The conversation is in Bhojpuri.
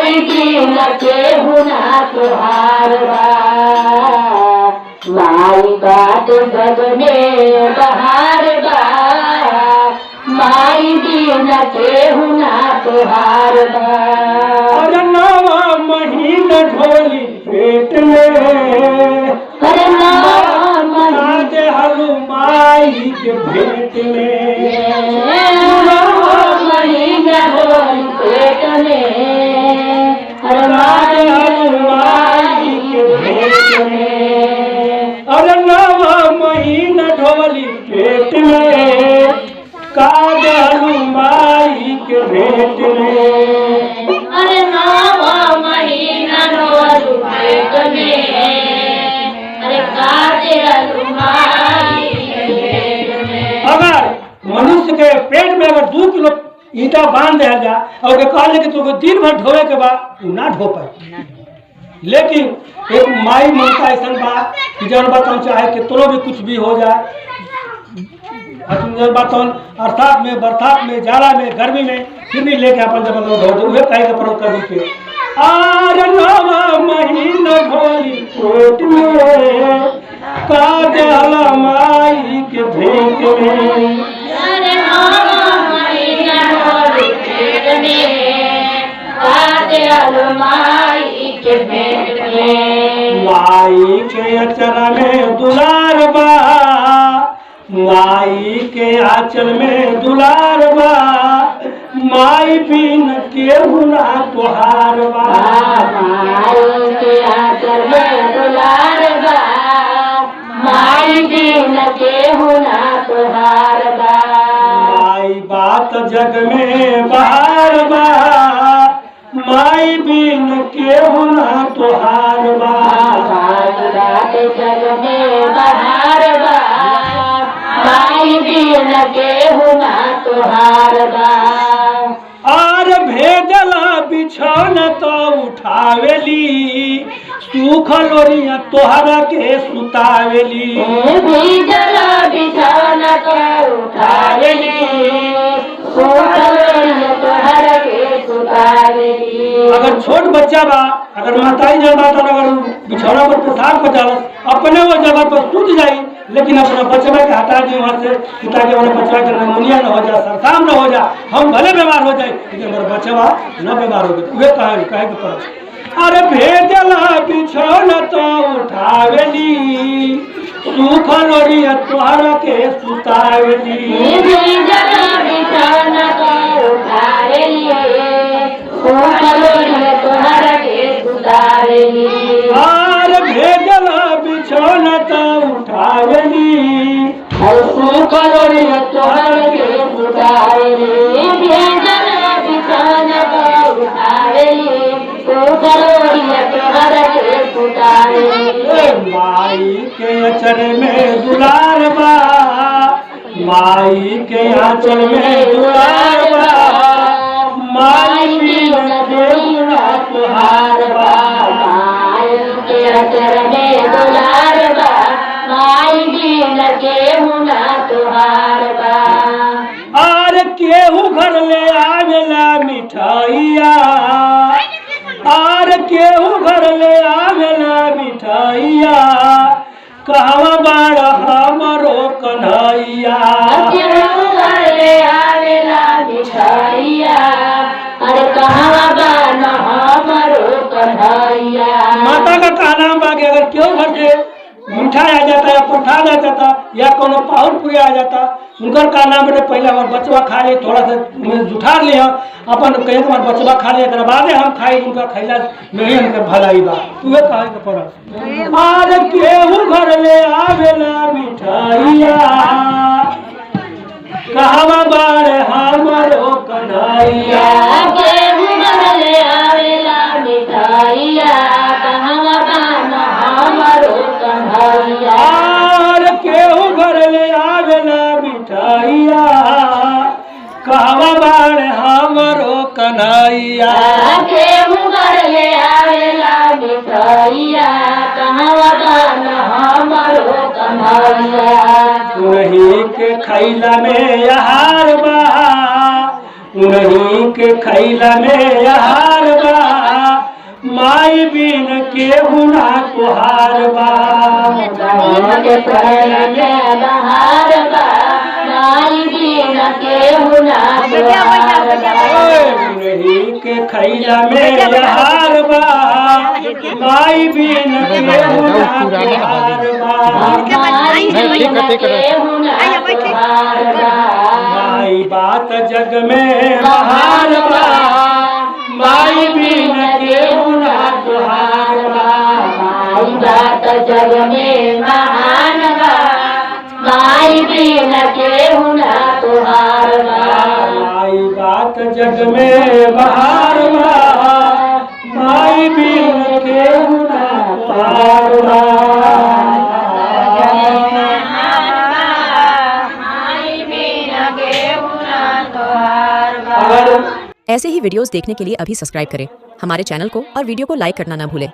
माई बिन केहू ना तुहार बा माई बात जग में बहार बा माई बिन केहू ना तुहार बा। अरे नवा महीना ढोली पेट में अरे नवा महीना हलू माई के भेंट में महीना ढोली पेट में अरे माई के भेंट में। अरे नवा महीना ढोली पेट में काजलू माई के भेंट में। अरे नवा महीना ढोली पेट में अरे काजलू माई के भेंट में। अगर मनुष्य के पेट में अगर 2 किलो ईटा बांध दिया जाए और कहले कि तुमको दिन भर ढोए के बाद ना ढो पाए, लेकिन एक माई ममता ऐसा बा कि जन बात चाहे कि तोलो भी कुछ भी हो जाए अर्थात में बरसात में जाड़ा में गर्मी में फिर भी लेके अपन जब ढो दो उहे कहे के प्रयोग कर के आर नवा महीना ढोली पेट में काजल माई के भेंट में। अरे नवा महीना ढोली पेट में काजल माई के भेंट में। माई के अचरा में दुलार बा माई के आंचल में दुलार बा माई बिन केहू ना तुहार बा। माई के आंचल में दुलार बा माई बिन केहू ना तुहार बा। माई बात जग में बहार बा माई बिन केहू ना तुहार बा। माई बात जग में बहार बा माई बिन केहू ना तुहार बा। आर भेजला बिछौना तो उठावेली सुख लोरिया तोहरा के सुतावेली। भेजला बिछौना तो उठावेली सुख लोरिया तोहरा के सुतावेली। अगर छोट बच्चा बा अगर माताई जब बात अगर बिछौना पर पेशाब कर जाला अपने वो जगह पर सूत जाई, लेकिन अपना बचवा के हटा दी वहाँ से ताकि हमारे बचवा के निमोनिया न हो जाए सरसाम न हो जाए हम भले बीमार हो जाए लेकिन हमारा बचवा न बीमार हो गए कहे के पड़े। अरे भेजला बिछौना तो उठावेली सुख लोरिया तोहरा के सुतावेली। भेजला बिछौना तो उठावेली सुख लोरिया तोहरा के सुतावेली। आर भेजला बिछौना तो उठावेली सुख लोरिया तोहरा के सुतावेली। भेजला बिछौना तो उठावेली सुख लोरिया तोहरा के सुतावेली। माई के अचर में दुलार बा माई के आंचल में दुलार बा माई बिन केहू ना तुहार बा। माई के अचर में दुलार बा माई बिन केहू ना तुहार बा। आर केहू घर ले आवेला मिठाइया आर केहू घर ले आवेला मिठाइया कहवा बाड़ा हमरो कन्हैया। केहू घर ले आवेला मिठाइया अरे कहवा बाड़ा हमरो कन्हैया। माता का कहना बा कि अगर केहू घर से मिठाई आ जाता या प्रसाद आ जाता या कोनो पाहुर पूरी आ जाता उनकर का नाम बेटे पहले हमारे बचवा खा ले थोड़ा सा जुठार लिया अपन कहे हमारे बचवा खा ले एक बाद हम खाई उनका खैला में ही हमके भलाई बा उहे कहे के पड़ा। आर केहू घर ले आवेला मिठाइया कहवा बाड़े हमरो कन्हैया। केहू घर ले आवेला मिठाइया कहवा बाड़ा हमरो कन्हैया। आर केहू घर ले आवेला मिठाइया कहवा बाड़े हमरो कन्हैया। केहू घर ले आवेला मिठाइया कहवा बाड़ा हमरो कन्हैया। उन्हीं के खैला में आहार बा उन्हीं के खैला में आहार बा केहू ना तुहार बा बहन के शरण में बहार बा माई बिन केहू ना तुहार बा नहीं के खैला में हार बा माई बिन केहू ना तुहार बा माई बिन केहू ना तुहार बा माई बात जग में महान बा माई बिन केहू ना तुहार बा माई बात जग में महान बा माई बिन केहू ना तुहार बा माई बात जग में महान बा माई बिन केहू ना तुहार बा ऐसे ही वीडियोस देखने के लिए अभी सब्सक्राइब करें हमारे चैनल को और वीडियो को लाइक करना ना भूलें।